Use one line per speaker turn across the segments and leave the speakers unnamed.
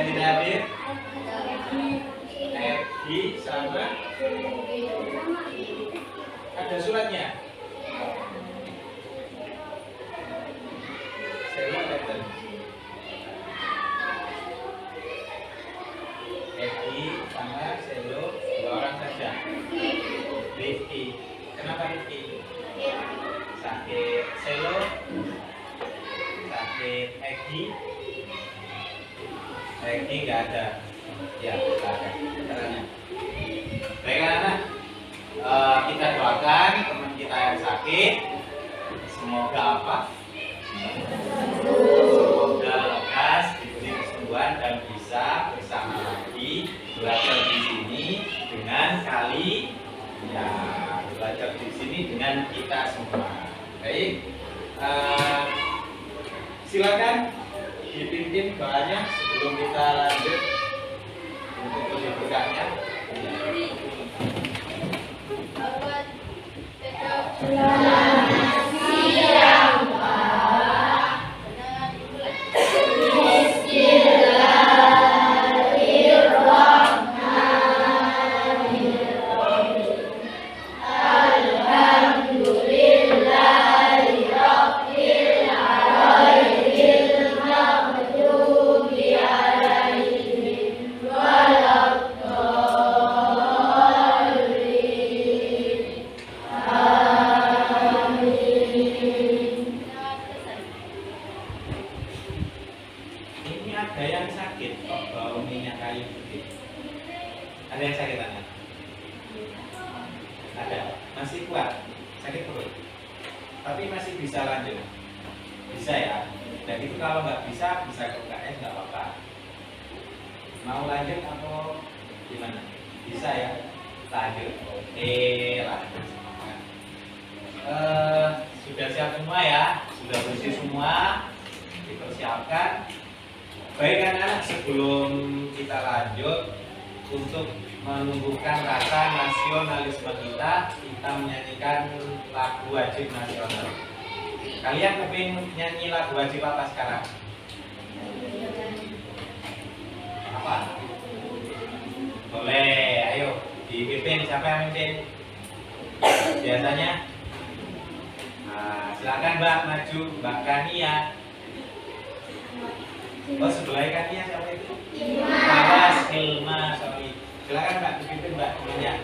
tidak hadir? Egi sama ada suratnya. Selo Eden. Egi sama Selo dua orang saja. Rifki. Kenapa Rifki? Sakit. Selo sakit. Egi nggak ada. Ya, nggak ada. Caranya. Baik anak, kita doakan teman kita yang sakit. Semoga apa? Semoga lekas diberi kesembuhan dan bisa bersama lagi belajar di sini dengan belajar di sini dengan kita semua. Baik, silakan dipimpin doanya sebelum kita lanjut untuk lebih berkahnya. Ada yang sakit tangan? Ada. Masih kuat? Sakit perut? Tapi masih bisa lanjut? Bisa ya? Dan itu kalau nggak bisa ke UKS nggak apa-apa. Mau lanjut atau gimana? Bisa ya? Lanjut. Oke, lanjut. Sudah siap semua ya? Sudah bersih semua? Dipersiapkan. Baik anak-anak, sebelum kita lanjut, untuk menumbuhkan rasa nasionalisme kita menyanyikan lagu wajib nasional. Kalian kepingin nyanyi lagu wajib apa sekarang? Apa? Boleh, ayo dipimpin. Siapa yang mimpin? Biasanya? Nah, silakan Mbak maju, Mbak Kania. Oh, sebelah Kania siapa itu? Ilma, sorry. Silakan Mbak, dipimpin Mbak temannya.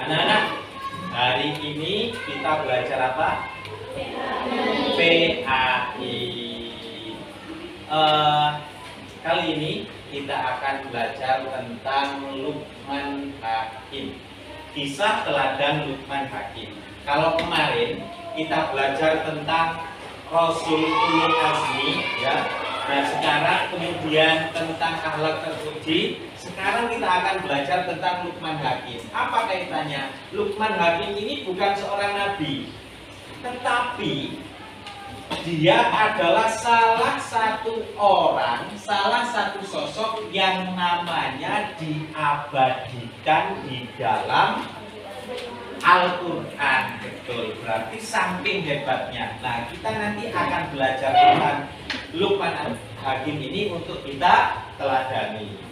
Anak-anak, hari ini kita belajar apa? PAI. Kali ini kita akan belajar tentang Luqman Hakim. Kisah teladan Luqman Hakim. Kalau kemarin kita belajar tentang Rasul Ulul Azmi, ya. Nah sekarang kemudian tentang akhlak terpuji. Sekarang kita akan belajar tentang Luqman Hakim. Apa kaitannya? Luqman Hakim ini bukan seorang nabi, tetapi dia adalah salah satu orang, salah satu sosok yang namanya diabadikan di dalam Al-Quran. Betul, berarti saking hebatnya. Nah, kita nanti akan belajar tentang Luqman Hakim ini untuk kita teladani.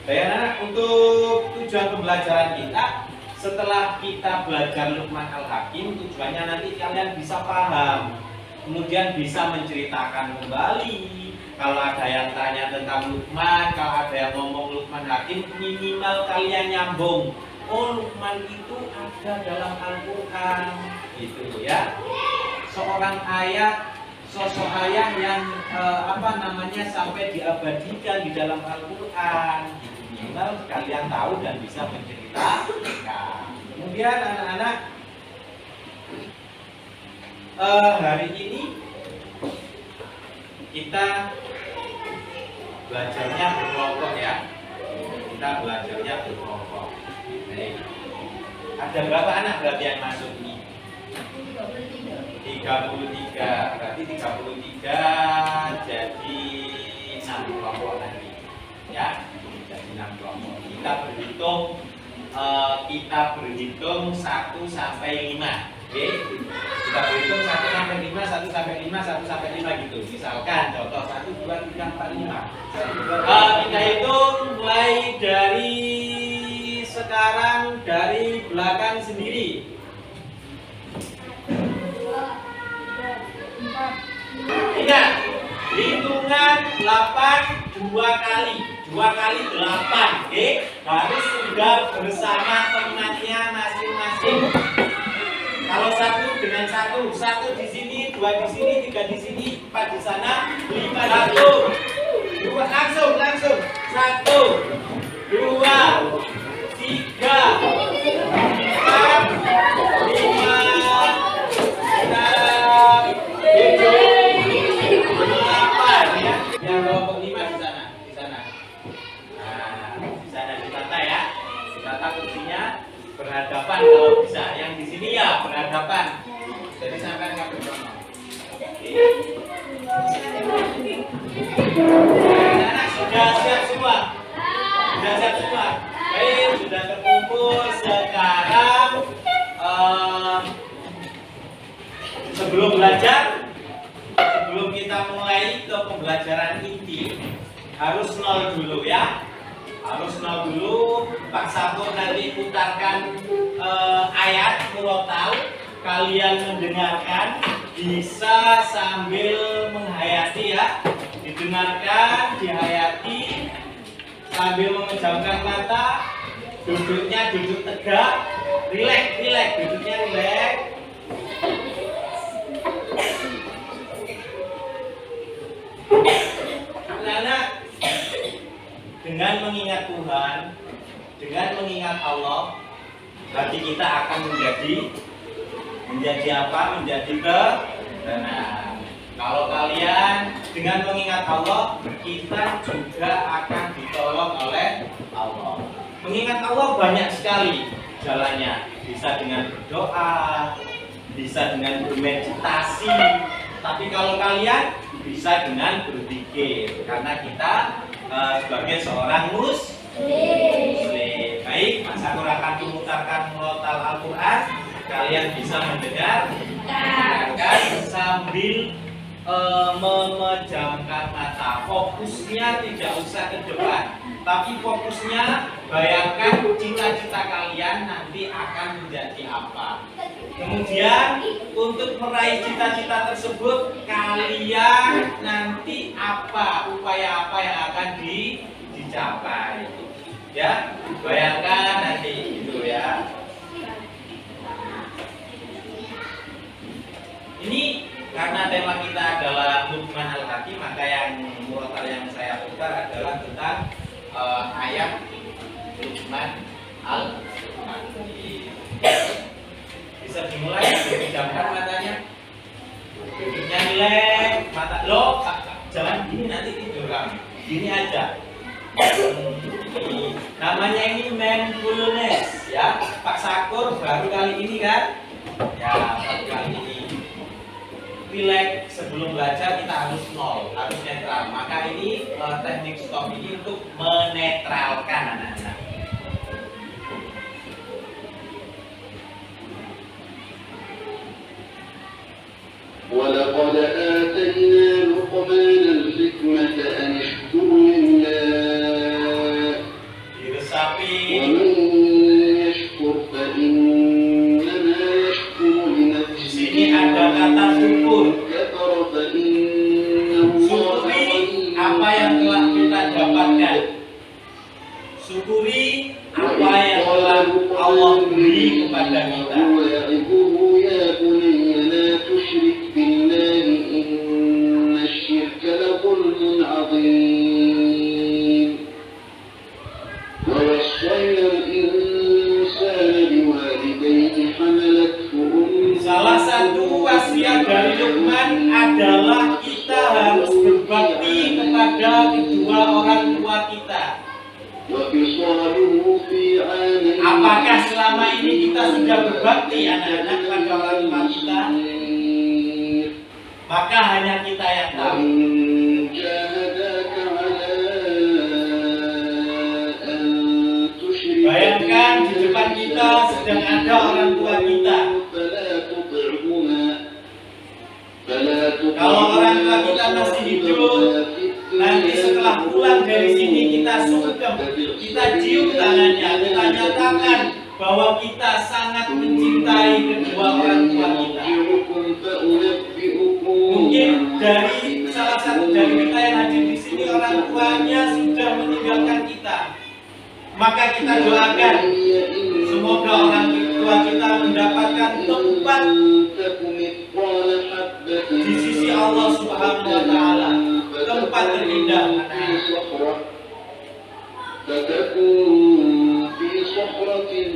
Baik anak, untuk tujuan pembelajaran kita, setelah kita belajar Luqman Al-Hakim, tujuannya nanti kalian bisa paham, kemudian bisa menceritakan kembali. Kalau ada yang tanya tentang Luqman, kalau ada yang ngomong Luqman Hakim, minimal kalian nyambung. Oh, Luqman itu ada dalam Al-Quran, gitu ya. Seorang ayah, sosok ayah yang sampai diabadikan di dalam Al-Quran. Gitu. Minimal kalian tahu dan bisa menceritakan. Kemudian anak-anak, hari ini kita belajarnya berkelompok ya. Kita belajarnya berkelompok. Baik. Ada berapa anak berarti yang masuk ini? 33. Berarti 33 jadi 6 kelompok lagi. Ya, jadi 6 kelompok. Kita berhitung 1 sampai 5. Oke. Kita berhitung 1 sampai 5, 1 sampai 5, 1 sampai 5 gitu. Misalkan contoh 1 2 3 4 5. Kita hitung mulai dari sekarang dari belakang sendiri. Ingat, hitungan 8 2 kali 8, oke? Harus sudah bersama temannya masing-masing. Kalau 1 dengan 1 di sini, 2 di sini, 3 di sini, 4 di sana, 5 di sini. 2 langsung 1 2 3 4 5 yang kelompok 5 di sana. Nah, di sana ditata ya. Ditata kursinya berhadapan kalau bisa. Yang di sini ya berhadapan. Jadi sampai nggak bersama. Anak sudah siap semua. Baik, sudah terkumpul sekarang. Sebelum kita mulai ke pembelajaran inti, harus 0 dulu ya. Harus 0 dulu. Pak Sakur nanti putarkan ayat murotal. Kalian mendengarkan, bisa sambil menghayati ya. Didengarkan, dihayati, sambil memejamkan mata. Duduknya duduk tegak, rileks, duduknya rileks. Anak-anak, dengan mengingat Tuhan, dengan mengingat Allah, hati kita akan menjadi apa? Menjadi kebenaran. Kalau kalian dengan mengingat Allah, kita juga akan ditolong oleh Allah. Mengingat Allah banyak sekali jalannya. Bisa dengan berdoa, bisa dengan bermeditasi. Tapi kalau kalian bisa dengan berpikir, karena kita sebagai seorang muslim. Baik, Mas Sakur akan memutarkan murotal Al-Quran. Kalian bisa mendengarkan sambil memejamkan mata. Fokusnya tidak usah ke depan, tapi fokusnya bayangkan cita-cita kalian nanti akan menjadi apa. Kemudian untuk meraih cita-cita tersebut, kalian nanti apa, upaya apa yang akan dicapai. Ya, bayangkan nanti gitu ya. Ini karena tema kita adalah Luqman Al-Hakim, maka yang murotal yang saya putar adalah tentang ayat Luqman Al-Hakim. Bisa dimulai, dipejamkan matanya, duduknya rileks, mata lo, jangan gini nanti tidur kamu, gini aja. Namanya ini mindfulness ya. Pak Sakur baru kali ini kan? Ya, baru kali ini. Relax sebelum belajar kita harus 0, harus netral. Maka ini teknik stop ini untuk menetralkan anak-anak.
ولقد آتينا لقمان الحكمة أن اشكر لله ومن يشكر فإنما يشكر لنفسه كفر فإن الله
apa yang telah kita dapatkan. Syukuri apa yang telah Allah beri kepada kita. Salah satu wasiat dari Luqman adalah kita harus Apakah selama ini kita sudah berbakti anak-anak pada orang tua kita? Maka hanya kita yang tahu. Bayangkan di depan kita sedang ada orang tua kita. Kalau orang tua kita masih hidup, nanti setelah pulang dari sini kita sungkem, kita cium tangannya, kita nyatakan bahwa kita sangat mencintai kedua orang tua kita. Mungkin dari salah satu dari kita yang hadir di sini orang tuanya sudah meninggalkan kita. Maka kita doakan semoga orang tua kita mendapatkan tempat di sisi Allah Subhanahu wa taala, tempat terindah.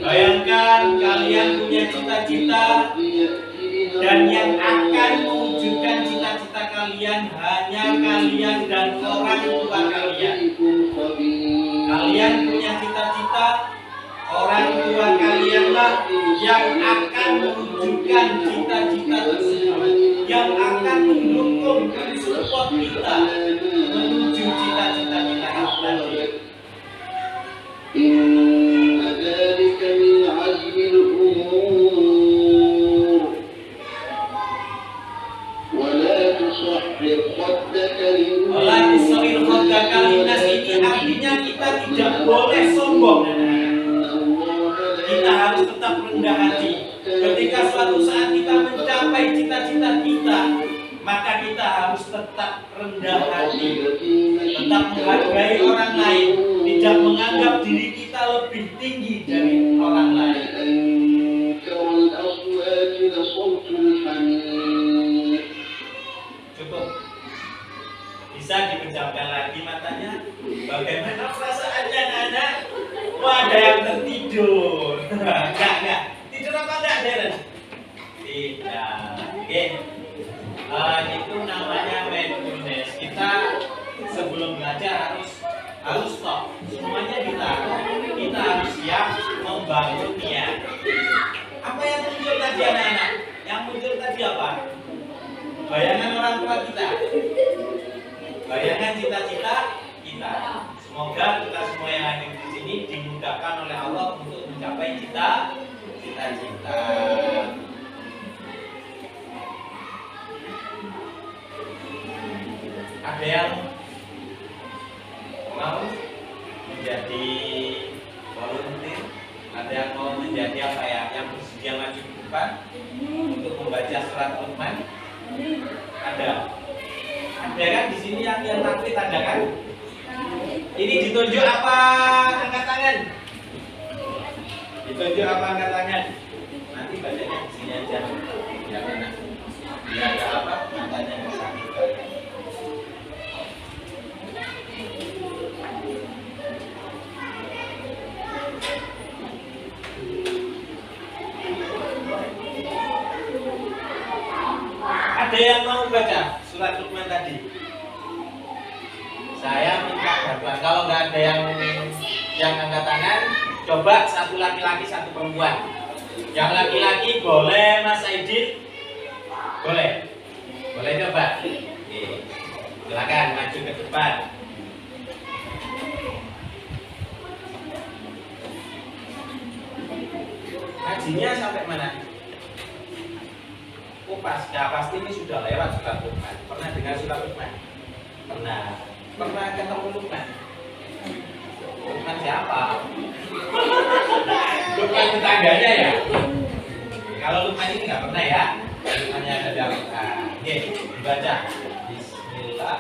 Bayangkan kalian punya cita-cita dan yang akan mewujudkan cita-cita kalian hanya kalian dan orang tua kalian. Kalian punya cita-cita, orang tua kalianlah yang akan mewujudkan cita-cita tersebut, yang akan mendukung dan support kita menuju cita-cita kita itu tadi.
Inna dzalika min azmil umur wa la tusahhir khaddaka
linnas ini artinya kita tidak boleh sombong. Kita harus tetap rendah hati. Ketika suatu saat kita mencapai cita-cita kita, maka kita harus tetap rendah hati, tetap menghargai orang lain, tidak menganggap diri kita lebih tinggi dari orang lain. Cukup. Bisa dipejamkan lagi matanya. Bagaimana perasaannya anak-anak? Wah, ada yang tertidur. Enggak. Tidur apa enggak, Deren? Tidak. Oke. Itu namanya mindfulness. Kita sebelum belajar harus stop. Semuanya ditaruh. Kita harus siap membangun niat. Apa yang muncul tadi anak-anak? Yang muncul tadi apa? Bayangan orang tua kita. Bayangan cita-cita kita. Semoga kita semua yang hadir di sini dimudahkan oleh Allah untuk mencapai cita-cita. Ada yang mau menjadi volunteer? Ada yang mau menjadi apa ya? Yang bersedia maju ke depan untuk membaca surat Luqman? Ada. Ada kan di sini yang taklid ada kan? Ini ditunjuk apa angkat tangan? Ditunjuk apa angkat tangan? Nanti bacanya di sini aja. Biar enak. Biar ada apa? Matanya bisa kita. Ada yang mau baca surat Luqman tadi? Saya minta bantuan. Kalau nggak ada yang angkat tangan, coba satu laki-laki satu perempuan. Yang laki-laki boleh Mas Aidil? Boleh coba. Oke. Silakan maju ke depan. Ngajinya sampai mana? Pasti ini sudah lewat surat Luqman. Pernah dengar surat Luqman? Pernah ketemu Luqman? Luqman siapa? Luqman tetangganya ya? Kalau Luqman ini nggak pernah ya? Luqmannya ada oke, dibaca. Bismillah.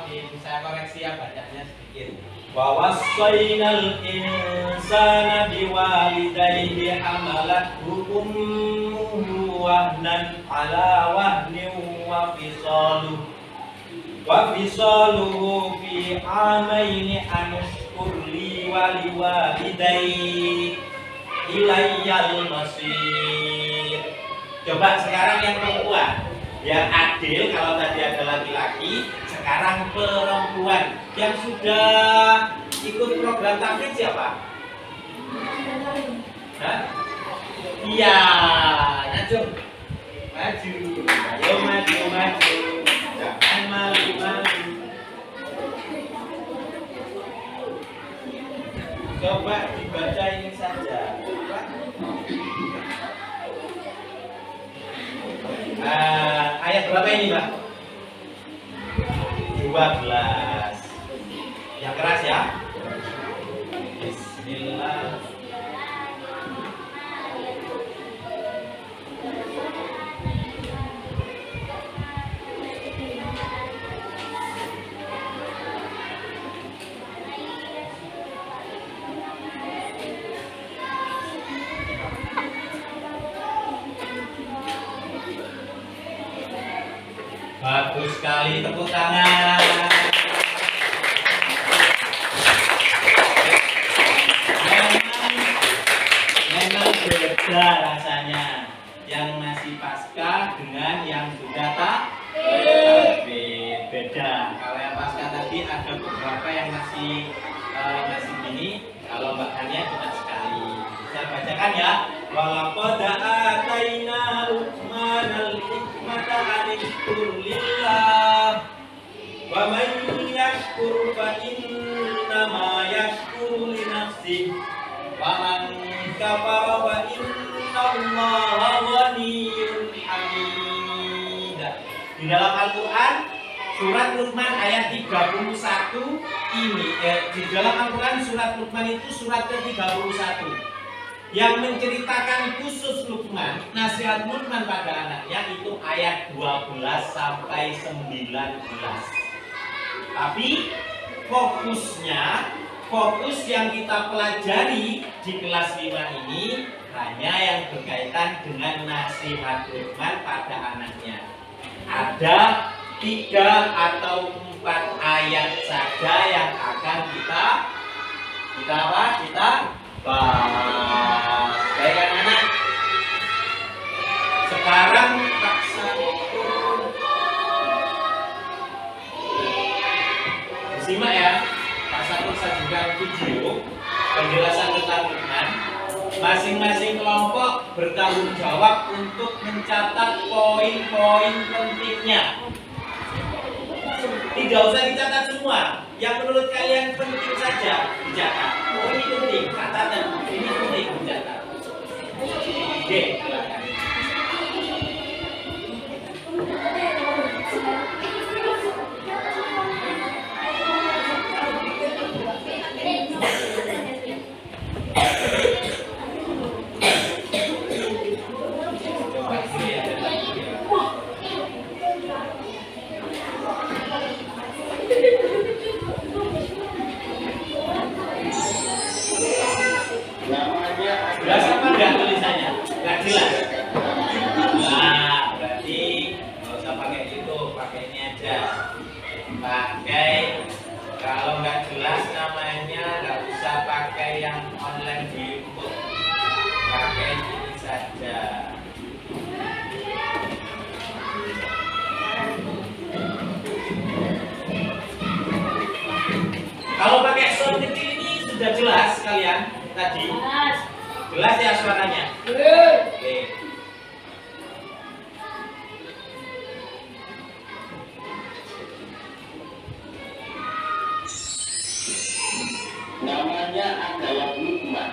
maafin, saya koreksi ya bacanya sedikit. Wa wassaynal insana biwalidayhi hamalathu ummuhu wahnan ala wahnin wa fisaluhu fi amaini an ashkur li wa liwalidayhi ilayyal masir. Coba sekarang yang perempuan, yang adil kalau tadi ada laki-laki, sekarang perempuan yang sudah ikut program tahfidz siapa? Hah? Iya, Najum. Maju, ayo maju, jangan malu-malu. Coba dibaca ini saja. Ayat berapa ini, Mbak? 12. Yang keras ya. Bismillah. Bagus sekali, tepuk tangan. Memang beda rasanya yang masih pasca dengan yang sudah tahfidz. Beda. Kalau yang pasca tadi ada beberapa yang masih gini. Kalau Mbak Hania cuma sekali. Saya bacakan ya. Walaqad ataina Luqmanal hikmata an ishkur lillah wa man yashkur fa innama yashkuru li nafsihi wa man kafara fa innallaha ghaniyyun hamid. Di dalam Al-Qur'an surat Luqman ayat 31 ini di dalam Al-Qur'an surat Luqman itu surat ke-31 yang menceritakan khusus Luqman, nasihat Luqman pada anaknya itu ayat 12 sampai 19. Tapi fokus yang kita pelajari di kelas 5 ini hanya yang berkaitan dengan nasihat Luqman pada anaknya. Ada 3 atau 4 ayat saja yang akan kita bahas. Baik anak-anak. Sekarang Pak Sakur disimak ya. Pak Sakur sajikan video penjelasan tentang Luqman. Masing-masing kelompok bertanggung jawab untuk mencatat poin-poin pentingnya. Tidak usah dicatat semua. Yang menurut kalian penting saja dicatat. Oh ini penting, catatan. Ini penting dicatat. Oke, silakan. Jelas apa enggak tulisannya? Enggak jelas. Nah, berarti nggak usah pakai itu, pakai ini aja. Pakai kalau nggak jelas namanya nggak usah pakai yang online di YouTube. Pakai ini saja. Kalau pakai sound kecil ini sudah jelas kalian tadi. Jelas ya suaranya? Oke.
Namanya adalah Luqman.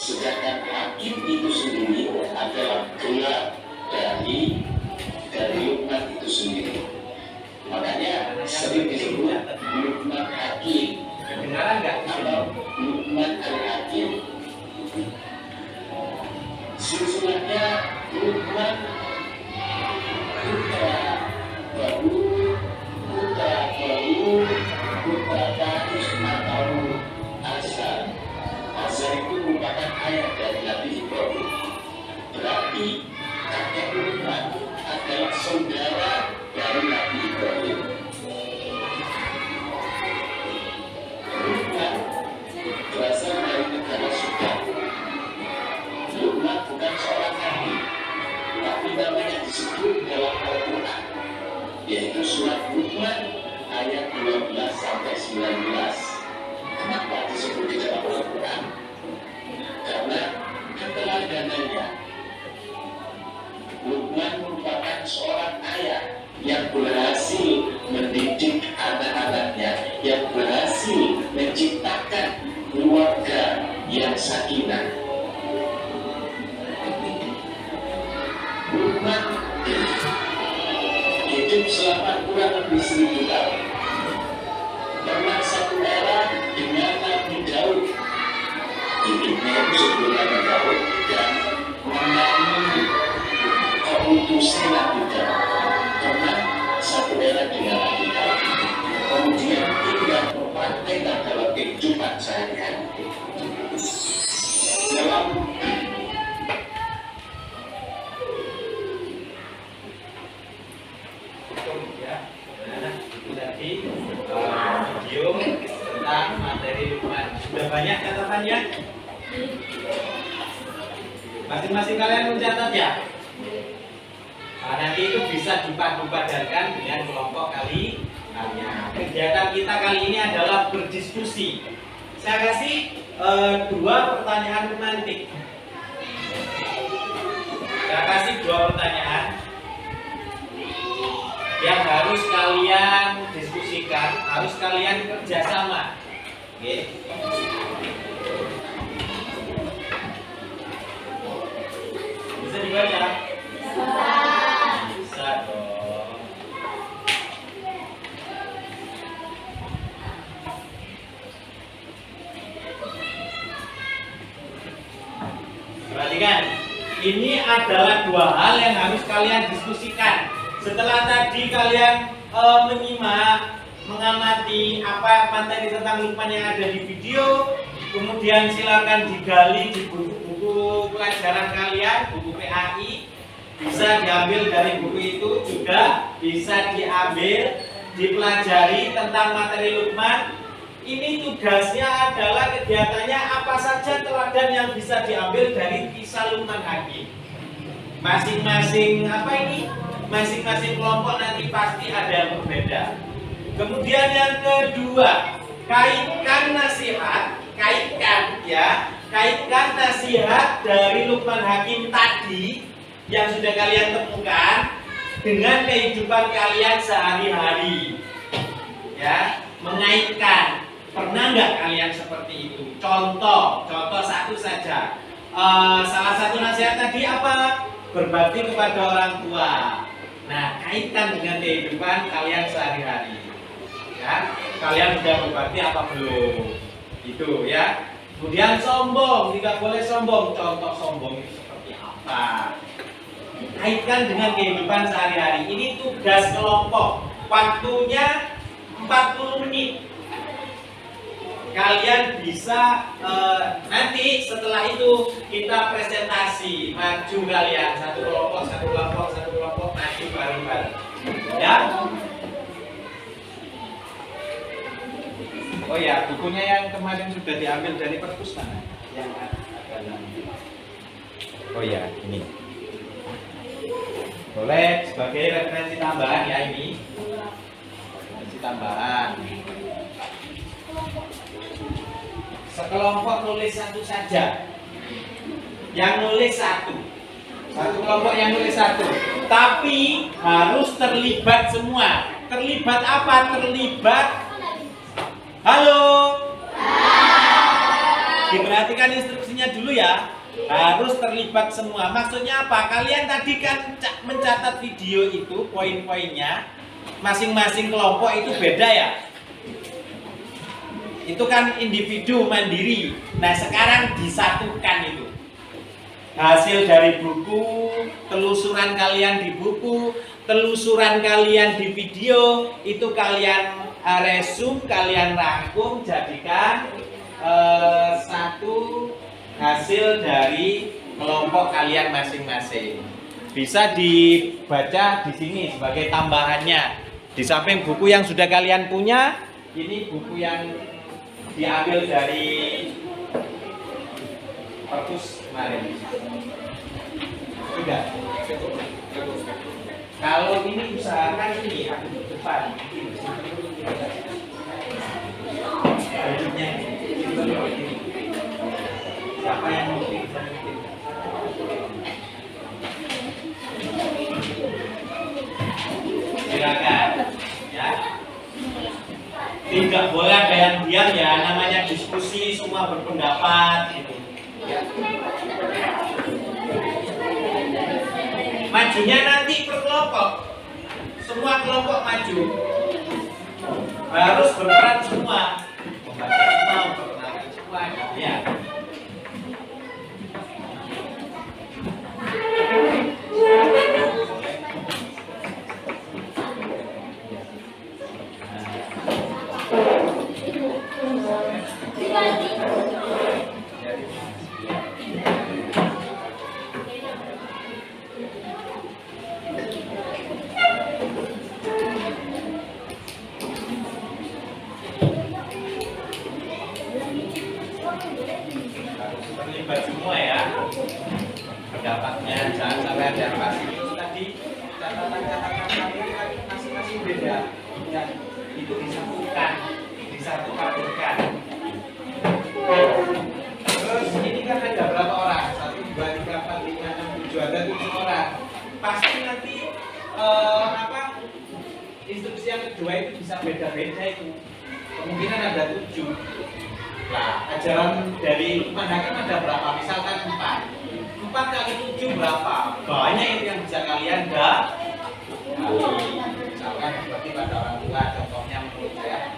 Sedangkan Hakim itu sendiri adalah gelar dari Luqman itu sendiri. Makanya sering disebut Luqman Hakim.
Kedengaran nggak?
Atau Luqman Al-Hakim. Susunannya Luqman putra baru ayah dari Nabi Ibrahim. Berarti kakek Lukman adalah saudara dari Nabi Ibrahim. Lukman berasal dari negara Sudan. Lukman bukan seorang nabi, tapi namanya disebut dalam Al-Quran, yaitu surat Lukman ayat 12 sampai 19. Kenapa disebut di dalam Al-Quran? Karena keteladanannya. Lukman merupakan seorang ayah yang berhasil mendidik anak-anaknya, yang berhasil menciptakan keluarga yang sakinah. Lukman hidup selama kurang lebih 1000 tahun. Pernah satu era dengan Nabi Daud. Hidupnya itu sebelum Nabi Daud dan mengalami keutusan Nabi Daud. Pernah satu era dengan Nabi Daud. Kemudian tidak mempraktekkan dalam kehidupan sehari-hari. Dalam
video tentang materi Lukman. Sudah banyak catatannya? Masing-masing kalian mencatat ya? Nah, nanti itu bisa dipadu-padankan dengan kelompok kalian. Kegiatan kita kali ini adalah berdiskusi. Saya kasih 2 pertanyaan romantik. Saya kasih 2 pertanyaan yang harus kalian diskusikan, harus kalian kerjasama. Oke. Bisa dibaca? Bisa dong. Perhatikan, ini adalah 2 hal yang harus kalian diskusikan. Setelah tadi kalian menyimak, mengamati apa materi tentang Lukman yang ada di video, kemudian silakan digali di buku-buku pelajaran kalian, buku PAI, bisa diambil dari buku itu, juga bisa diambil, dipelajari tentang materi Lukman. Ini tugasnya adalah kegiatannya apa saja teladan yang bisa diambil dari kisah Lukman Hakim. Masing-masing apa ini? Masing-masing kelompok nanti pasti ada yang berbeda. Kemudian yang kedua, kaitkan nasihat, kaitkan nasihat dari Lukman Hakim tadi yang sudah kalian temukan dengan kehidupan kalian sehari-hari. Ya, mengaitkan. Pernah nggak kalian seperti itu? Contoh satu saja. Salah satu nasihat tadi apa? Berbakti kepada orang tua. Nah, kaitkan dengan kehidupan kalian sehari-hari. Ya, kalian sudah berbakti apa belum? Itu ya. Kemudian sombong, tidak boleh sombong. Contoh sombong itu seperti apa? Kaitkan dengan kehidupan sehari-hari. Ini tugas kelompok. Waktunya 40 menit. Kalian bisa nanti setelah itu kita presentasi, maju kalian satu kelompok maju bareng-bareng. Ya. Oh ya, bukunya yang kemarin sudah diambil dari perpus mana? Yang ada. Oh ya, ini. Boleh sebagai referensi tambahan ya ini. Referensi tambahan. Sekelompok nulis satu saja. Yang nulis satu kelompok yang nulis satu. Tapi harus terlibat semua. Terlibat apa? Terlibat. Halo. Diperhatikan instruksinya dulu ya. Harus terlibat semua. Maksudnya apa? Kalian tadi kan mencatat video itu poin-poinnya. Masing-masing kelompok itu beda ya. Itu kan individu mandiri. Nah, sekarang disatukan itu. Hasil dari buku, telusuran kalian di buku, telusuran kalian di video, itu kalian resume, kalian rangkum, jadikan satu hasil dari kelompok kalian masing-masing. Bisa dibaca di sini sebagai tambahannya. Di samping buku yang sudah kalian punya, ini buku yang diambil dari perpus kemarin. Sudah. Kalau ini usahakan ini ada di depan. Wujudnya siapa yang mungkin silakan ya, tidak boleh ada yang diam ya, namanya diskusi semua berpendapat gitu ya. Majunya nanti per kelompok, semua kelompok maju harus berperan semua, membaca semua, memperkenalkan semua ya. Terlibat semua ya pendapatnya, jangan sampai ada yang pasti. Tadi catatan-catatan tadi masing-masing beda ya, itu disatukan, disatu-padukan. Terus ini kan ada berapa orang? 1, 2, 3, 4, 5, 6, 7, ada 7 orang. Pasti nanti instruksi yang kedua itu bisa beda-beda itu. Kemungkinan ada 7. Nah, ajaran dari Lukman Hakim ada berapa? Misalkan 4. 4 kali 7 berapa? Banyak itu yang bisa kalian misalkan seperti pada orang tua, contohnya menurut saya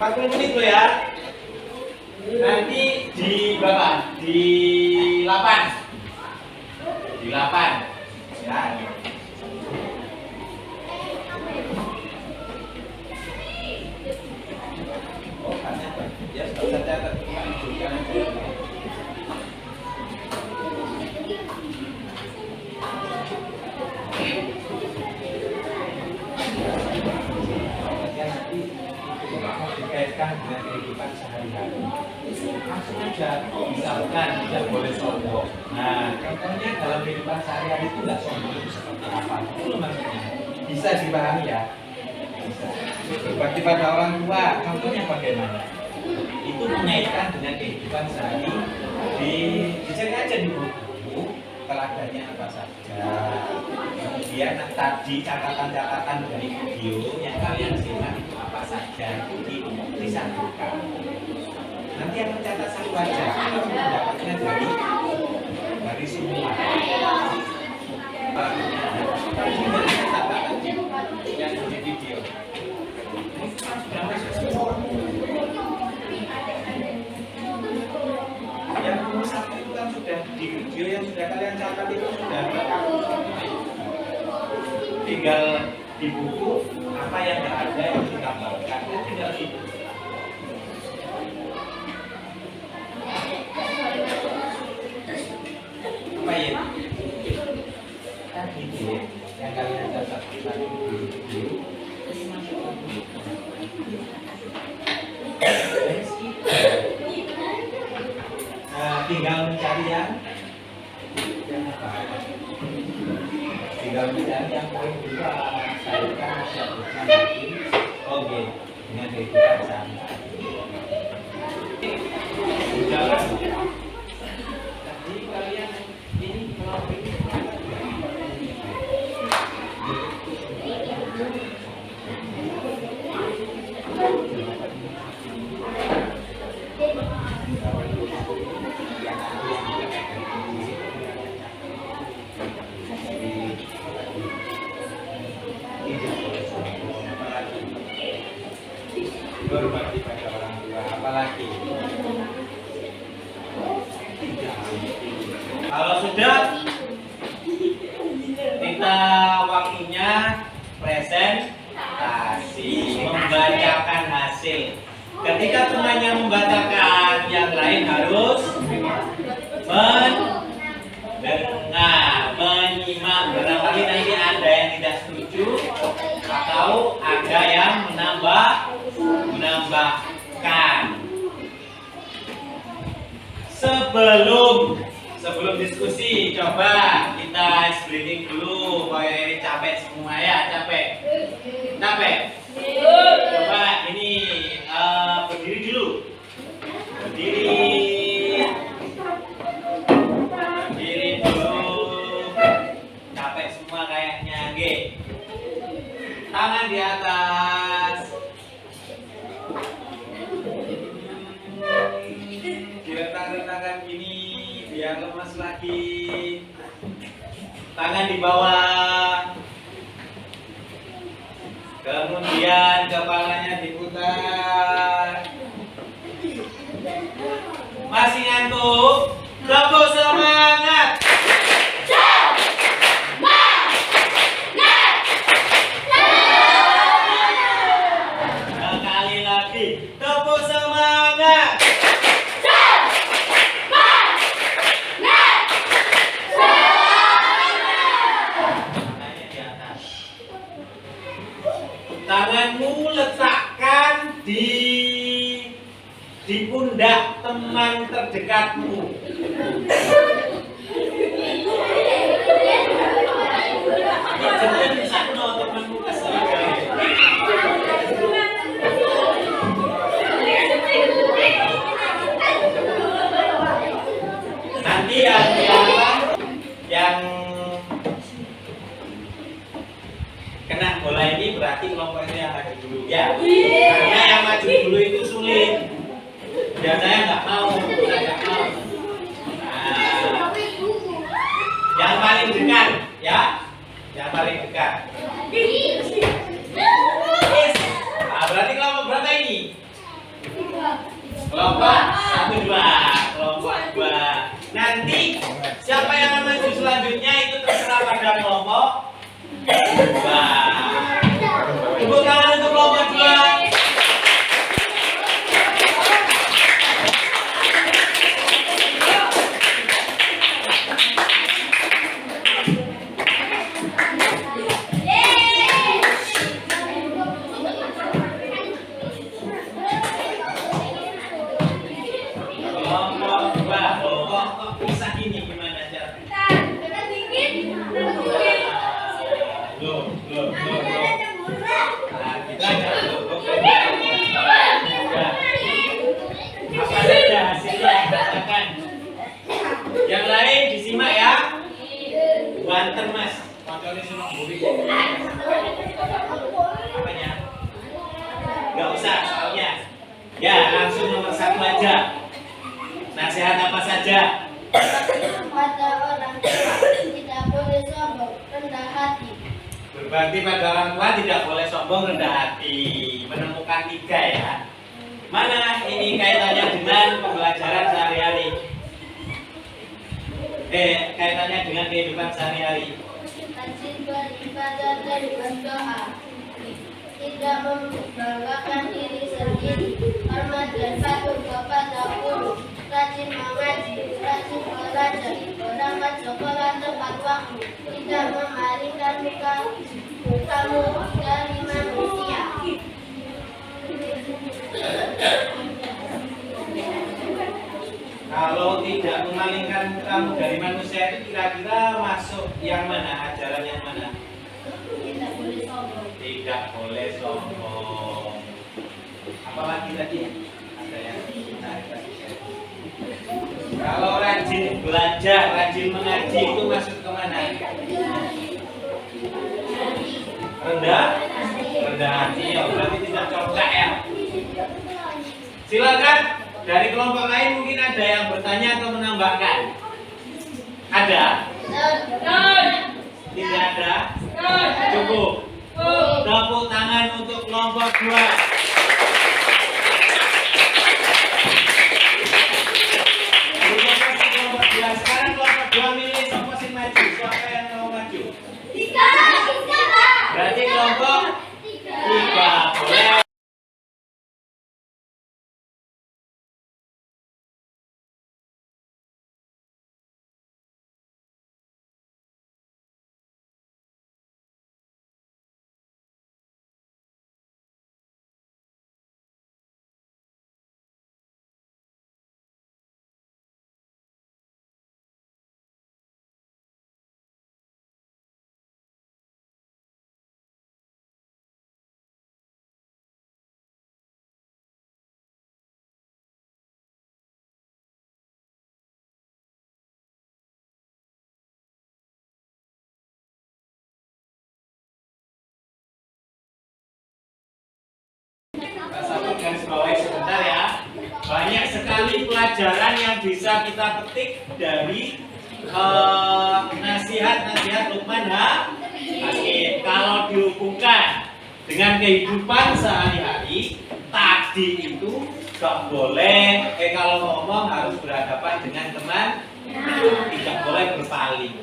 40 menit loh ya. Nanti di berapa? Di 8. Di 8 ya. Ya, sudah catat jangan dikaitkan dengan kehidupan sehari-hari. Langsung aja, misalkan tidak boleh sombong. Nah, contohnya dalam kehidupan sehari-hari itu nggak sombong itu seperti apa? Itu maksudnya bisa dipahami ya. Bisa. Berbakti pada orang tua, contohnya bagaimana? Itu mengaitkan dengan kehidupan sehari-hari. Dicari aja di buku teladannya apa saja. Kemudian tadi catatan-catatan dari video yang kalian simak itu apa saja, itu disatukan. Nanti yang mencatat satu aja, pendapatnya dari semua. Yang di video. Yang nomor 1 itu kan sudah di video yang sudah kalian catat itu sudah lengkap. Tinggal di buku apa yang nggak ada yang ditambahkan, tinggal itu. Apa ya? Kan itu yang kalian catat di video. Tinggal mencari yang apa? Tinggal mencari yang poin 2 saya kan siapkan lagi. Oke, dengan kehidupan santai. Jalan. Tadi kalian ini kalau ini berbakti pada orang tua, apalagi kalau sudah kita waktunya presentasi, membacakan hasil. Ketika Ketika temannya membatalkan, yang lain harus mendengar, menyimak. Barangkali nanti ada yang tidak setuju atau ada yang menambahkan. Sebelum diskusi, coba kita screening dulu. Kayak ini capek semua ya, capek. Coba ini berdiri dulu. Berdiri dulu. Capek semua kayaknya, G. Tangan di atas. Diletak-letakkan gini biar lemas lagi. Tangan di bawah. Kemudian kepalanya diputar. Masih ngantuk? Tepuk semangat. Sekali lagi, tepuk semangat. Tanganmu letakkan di pundak teman terdekatmu. Jangan sakno temanmu kesel. Nanti yang kena bola ini berarti kelompok itu yang maju dulu ya. Karena yang maju dulu itu sulit. Biasanya nggak mau. Nah, yang paling dekat ya, yang paling dekat. Nah, berarti kelompok berapa ini? Kelompok 1, 2. Kelompok 2. Nanti siapa yang maju selanjutnya itu terserah pada kelompok 2. Tepuk tangan untuk kelompok 2. Yang lain disimak ya. Banter mas. Kontrolnya semua buri. Apanya? Gak usah soalnya. Ya langsung nomor 1 aja. Nasihat apa saja?
Pada orang tua tidak boleh sombong, rendah hati.
Berbakti pada orang tua tidak boleh sombong, rendah hati. Menemukan 3 ya. Mana ini kaitannya dengan pembelajaran sehari-hari? Kaitannya dengan kehidupan sehari-hari.
Rajin beribadah dan berdoa. Tidak membanggakan diri sendiri. Hormat dan patuh kepada guru. Rajin mengaji, rajin belajar. Berangkat sekolah tepat waktu. Tidak memalingkan muka kamu dari manusia.
Kalau tidak memalingkan kamu dari manusia itu kira-kira masuk yang mana? Ajaran yang mana?
Tidak boleh sombong.
Tidak boleh sombong. Apalagi tadi? Ada yang menarik tadi. Kalau rajin belajar, rajin mengaji itu masuk ke mana? Rendah hati. Ya, berarti tidak cocok ya. Silakan. Dari kelompok lain mungkin ada yang bertanya atau menambahkan? Ada? Tidak ada? Cukup. Tepuk tangan untuk kelompok 2. bisa kita petik dari nasihat-nasihat Luqman Hakim? Kalau dihubungkan dengan kehidupan sehari-hari, tadi itu gak boleh, kalau ngomong harus berhadapan dengan teman, tidak boleh berpaling.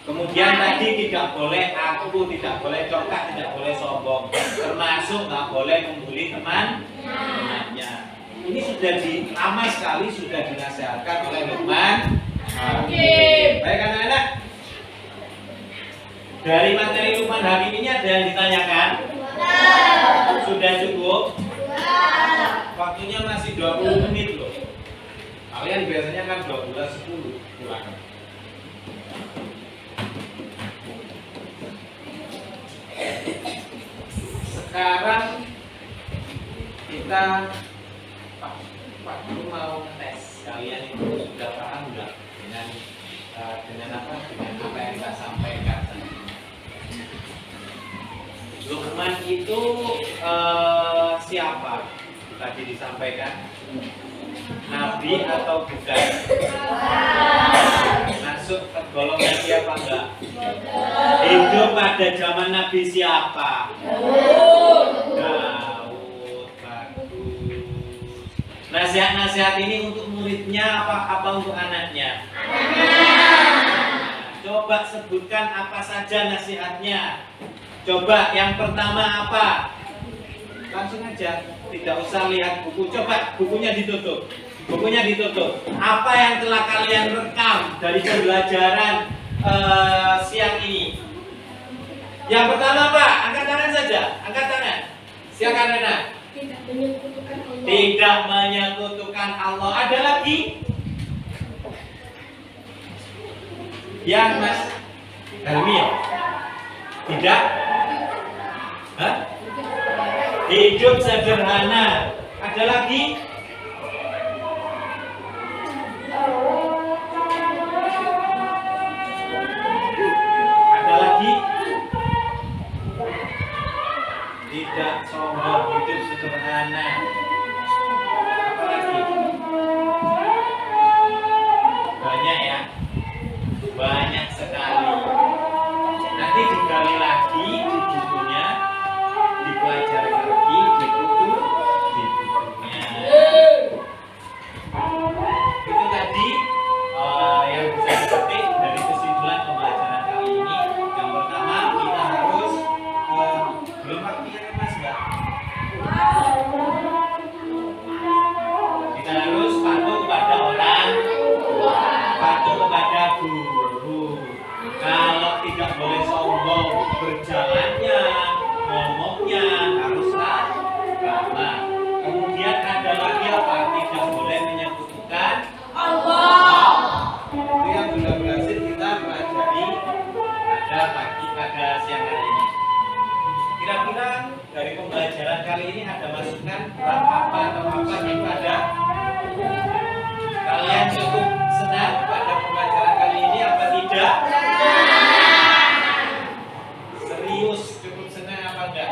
Kemudian tadi tidak boleh aku, tidak boleh congkak, tidak boleh sombong, termasuk nggak boleh membuli temannya. Ini sudah lama sekali sudah dinasihatkan oleh Luqman Hakim. Baik anak-anak, dari materi Luqman Hakim ini ada yang ditanyakan? Sudah cukup? Waktunya masih 20 menit loh. Kalian biasanya kan 12:10 pulang. Sekarang kita Pak Guru mau tes kalian itu sudah paham nggak dengan apa yang kita sampaikan tadi. Luqman itu siapa? Tadi disampaikan nabi atau bukan? Masuk ke golongan siapa enggak? Hidup pada zaman Nabi siapa? Daud. Bagus. Nasihat-nasihat ini untuk muridnya apa untuk anaknya? Coba sebutkan apa saja nasihatnya. Coba yang pertama apa? Langsung aja, tidak usah lihat buku. Coba bukunya ditutup. Bukunya ditutup. Apa yang telah kalian rekam dari pembelajaran siang ini? Yang pertama apa? Angkat tangan saja. Angkat tangan. Silakan Rena.
Tidak menyekutukan Allah.
Tidak menyekutukan Allah. Ada lagi? Yang Mas Helmi ya? Tidak? Hah? Hidup sederhana. Ada lagi? Ada lagi? Tidak sombong, hidup sederhana. Apa lagi? Banyak ya? Banyak sekali. Nanti digali lagi di bukunya, dipelajari lagi di bukunya. Itu tadi yang bisa dipetik dari kesimpulan pembelajaran kali ini. Yang pertama, kita harus belum waktunya kan Mas Mbak? Kita harus patuh kepada orang, patuh kepada guru. Kalau tidak boleh sombong, berjalannya, ngomongnya haruslah ramah. Kemudian ada lagi apa? Tidak boleh menyekutukan Allah. Itu yang sudah berhasil kita pelajari pada siang hari ini. Kira-kira dari pembelajaran kali ini ada masukan apa atau apa yang ada? Kalian cukup senang pada pembelajaran kali ini apa tidak? Serius cukup senang apa enggak?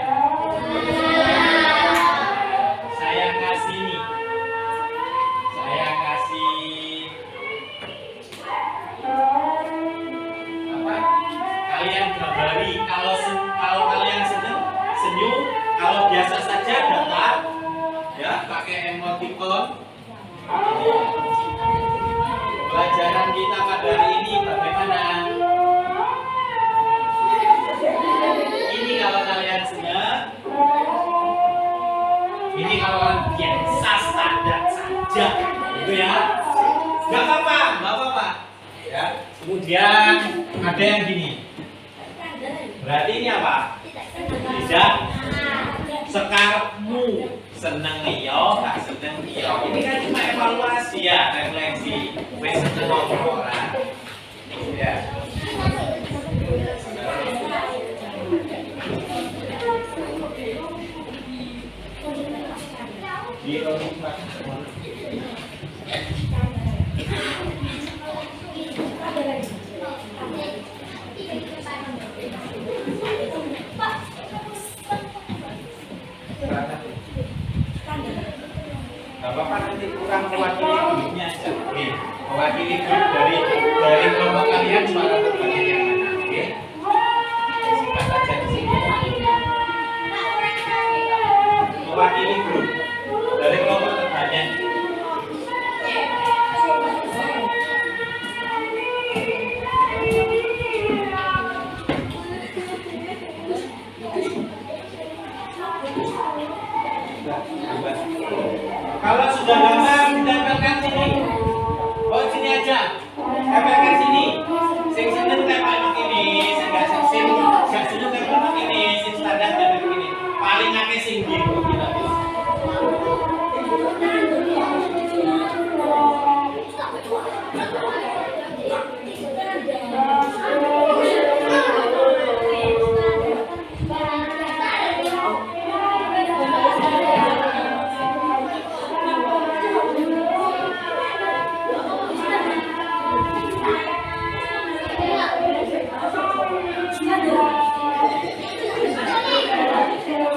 Saya kasih nih. Saya kasih apa? Kalian gambari kalau kalian senang senyum, kalau biasa saja datar ya pakai emoticon. Pelajaran kita pada hari ini bagaimana? Ini kalau kalian senang, ini kalau kalian biasa standar saja, gitu ya. Gak apa-apa, ya. Kemudian ada yang gini. Berarti ini apa? Tidak sekarmu seneng iyo, gak seneng iyo. Ini kan cuma evaluasi ya, refleksi. Wes seneng orang. Ya. Bapak nanti kurang mewakili gurunya aja. Mewakili grup dari kelompok kalian suara terbanyak yang mana? Oke? Singkat saja di sini. Mewakili grup dari kelompok terbanyak. Kalau sudah gambar, ditempelkan sini. Oh, sini aja. Tempelkan sini. Sing seneng tempel ini, sing gak seneng tempel ini, sing standar tempel ini. Paling akeh sing gitu kita.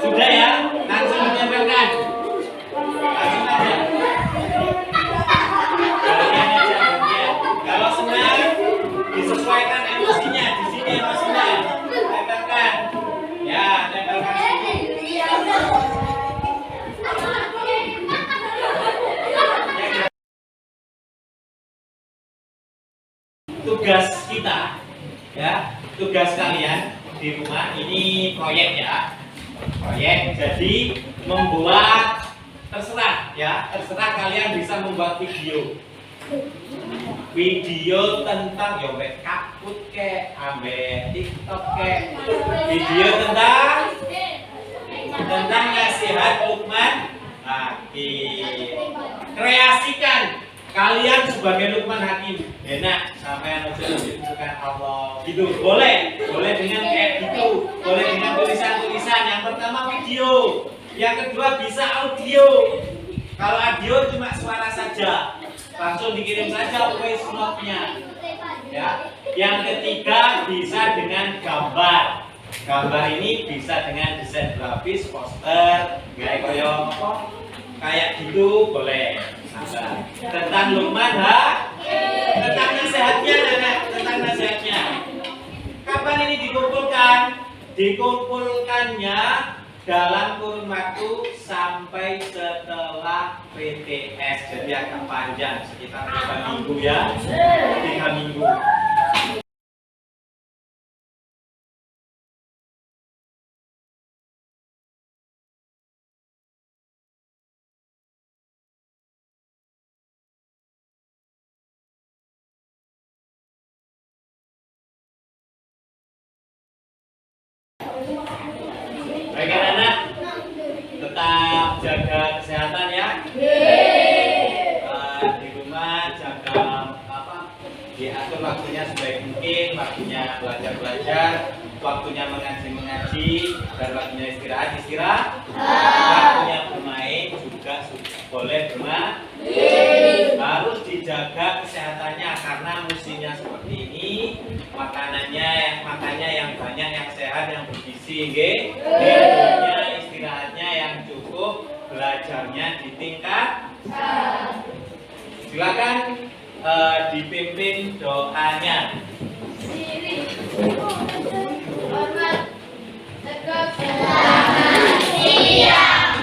Sudah ya, langsung menempelkan. Langsung aja. Bagian aja bagian. Kalau senang, disesuaikan emosinya. Di sini emosinya. Tempelkan. Ya, tempelkan sini. Tugas kita, ya, tugas kalian di rumah ini proyek ya. Proyek, jadi membuat terserah ya, terserah kalian bisa membuat video tentang yombet kaput ke, ambek TikTok ke, video tentang nasihat Luqman. Nah, dikreasikan kalian sebagai Luqman Hakim. Enak sampai menunjukkan Allah gitu, boleh dengan kayak gitu, boleh dengan tulisan-tulisan. Yang pertama video, yang kedua bisa audio. Kalau audio cuma suara saja, langsung dikirim saja voice note-nya ya. Yang ketiga bisa dengan gambar. Gambar ini bisa dengan desain grafis, poster, kayak gitu boleh. Tentang Luqman tentang nasihatnya, Nenek, tentang nasihatnya. Kapan ini dikumpulkan? Dikumpulkannya dalam kurun waktu sampai setelah PTS. Jadi agak panjang, sekitar 3 minggu ya. 3 minggu. Baik anak, tetap jaga kesehatan ya. Di rumah jaga diatur waktunya sebaik mungkin, waktunya belajar, waktunya mengaji, dan waktunya istirahat, waktunya bermain juga boleh bermain. Harus dijaga kesehatannya karena musimnya seperti ini, makannya yang banyak, yang sehat, yang bergizi, tidurnya, istirahatnya yang cukup, belajarnya ditingkatkan. Silakan dipimpin doanya.
Hormat, tegap, selamat siang.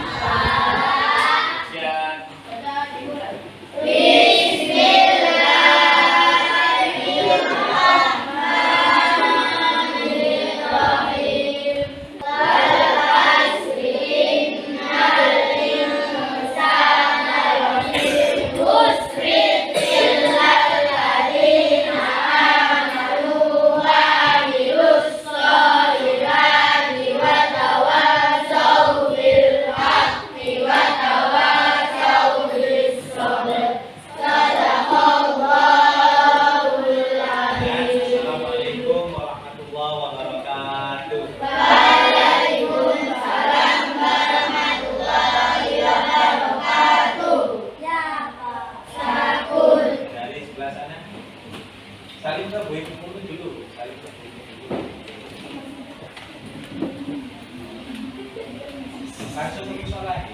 Salim ke Bu Ibu dulu. Salim ke Bu Ibu dulu. Langsung ke sholat.